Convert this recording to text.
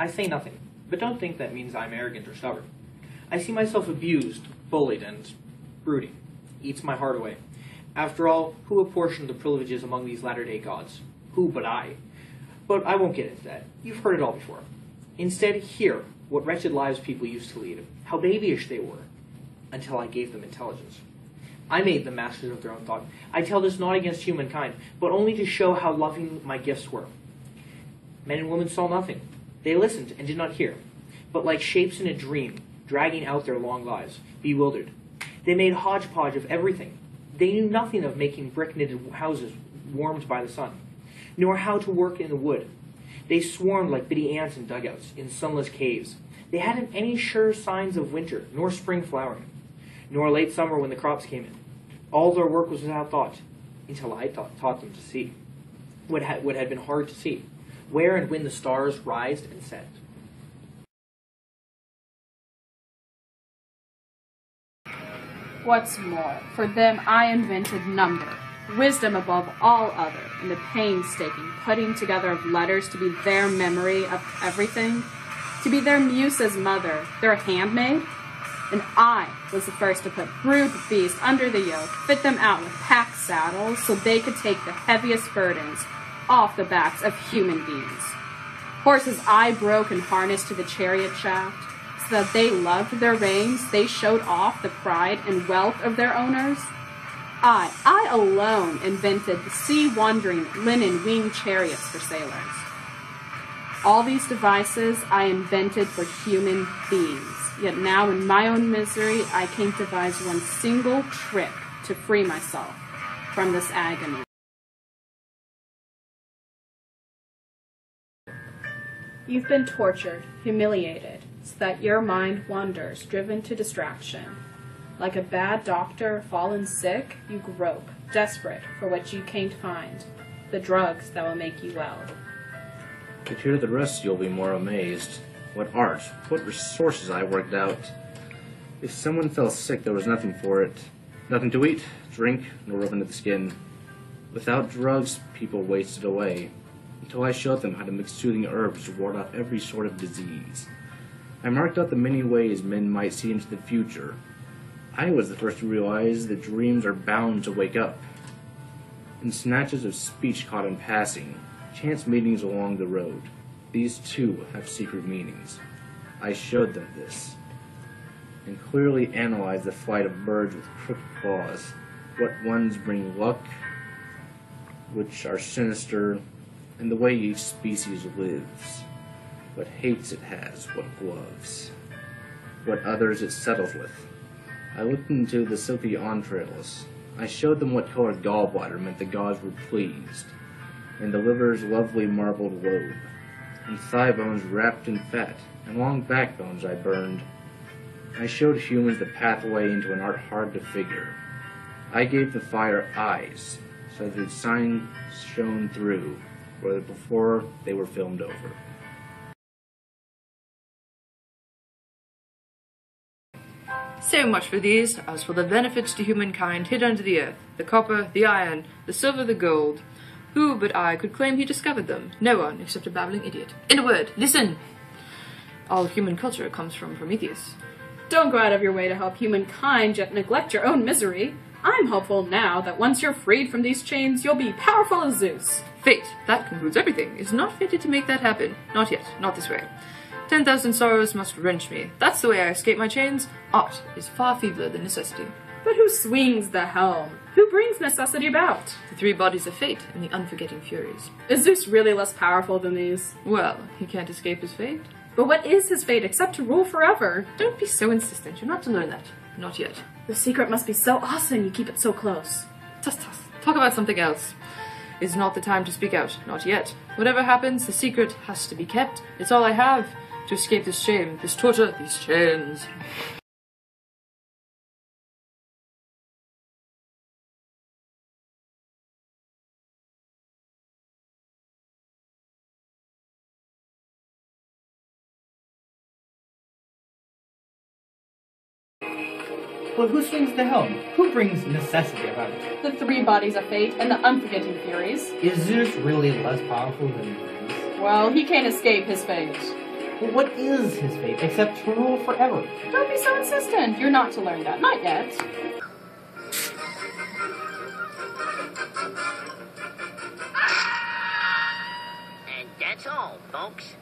I say nothing, but don't think that means I'm arrogant or stubborn. I see myself abused, bullied, and brooding. Eats my heart away. After all, who apportioned the privileges among these latter-day gods? Who but I? But I won't get into that. You've heard it all before. Instead, hear what wretched lives people used to lead, how babyish they were, until I gave them intelligence. I made them masters of their own thought. I tell this not against humankind, but only to show how loving my gifts were. Men and women saw nothing. They listened and did not hear, but like shapes in a dream, dragging out their long lives, bewildered. They made hodgepodge of everything. They knew nothing of making brick-knitted houses warmed by the sun, nor how to work in the wood. They swarmed like bitty ants in dugouts, in sunless caves. They hadn't any sure signs of winter, nor spring flowering, nor late summer when the crops came in. All their work was without thought, until I taught them to see what had been hard to see, where and when the stars rised and set. What's more, for them I invented number, wisdom above all other, and the painstaking putting together of letters to be their memory of everything, to be their muse's mother, their handmaid. And I was the first to put brute beasts under the yoke, fit them out with pack saddles so they could take the heaviest burdens off the backs of human beings. Horses I broke and harnessed to the chariot shaft, so that they loved their reins, they showed off the pride and wealth of their owners. I alone invented the sea-wandering linen-winged chariots for sailors. All these devices I invented for human beings, yet now in my own misery I can't devise one single trick to free myself from this agony. You've been tortured, humiliated, so that your mind wanders, driven to distraction. Like a bad doctor fallen sick, you grope, desperate for what you can't find, the drugs that will make you well. To hear the rest, you'll be more amazed. What art, what resources I worked out. If someone fell sick, there was nothing for it. Nothing to eat, drink, nor rub into the skin. Without drugs, people wasted away, until I showed them how to mix soothing herbs to ward off every sort of disease. I marked out the many ways men might see into the future. I was the first to realize that dreams are bound to wake up. In snatches of speech caught in passing, chance meetings along the road, these too have secret meanings. I showed them this, and clearly analyzed the flight of birds with crooked claws, what ones bring luck, which are sinister, and the way each species lives, what hates it has, what gloves, what others it settles with. I looked into the silky entrails. I showed them what color gallbladder meant the gods were pleased, and the liver's lovely marbled lobe, and thigh bones wrapped in fat, and long backbones I burned. I showed humans the pathway into an art hard to figure. I gave the fire eyes, so that its signs shone through, where before they were filmed over. So much for these. As for the benefits to humankind hid under the earth, the copper, the iron, the silver, the gold, who but I could claim he discovered them? No one, except a babbling idiot. In a word, listen! All human culture comes from Prometheus. Don't go out of your way to help humankind, yet neglect your own misery. I'm hopeful now that once you're freed from these chains, you'll be powerful as Zeus. Fate, that concludes everything, is not fated to make that happen. Not yet, not this way. 10,000 sorrows must wrench me. That's the way I escape my chains. Art is far feebler than necessity. But who swings the helm? Who brings necessity about? The three bodies of fate and the unforgetting Furies. Is Zeus really less powerful than these? Well, he can't escape his fate. But what is his fate except to rule forever? Don't be so insistent. You're not to learn that. Not yet. The secret must be so awesome you keep it so close. Tuss. Talk about something else. It's not the time to speak out. Not yet. Whatever happens, the secret has to be kept. It's all I have to escape this shame, this torture, these chains. But who swings the helm? Who brings necessity about? The three bodies of fate and the unforgetting Furies. Is Zeus really less powerful than these? Well, he can't escape his fate. Well, what is his fate except to rule forever? Don't be so insistent. You're not to learn that. Not yet. And that's all, folks.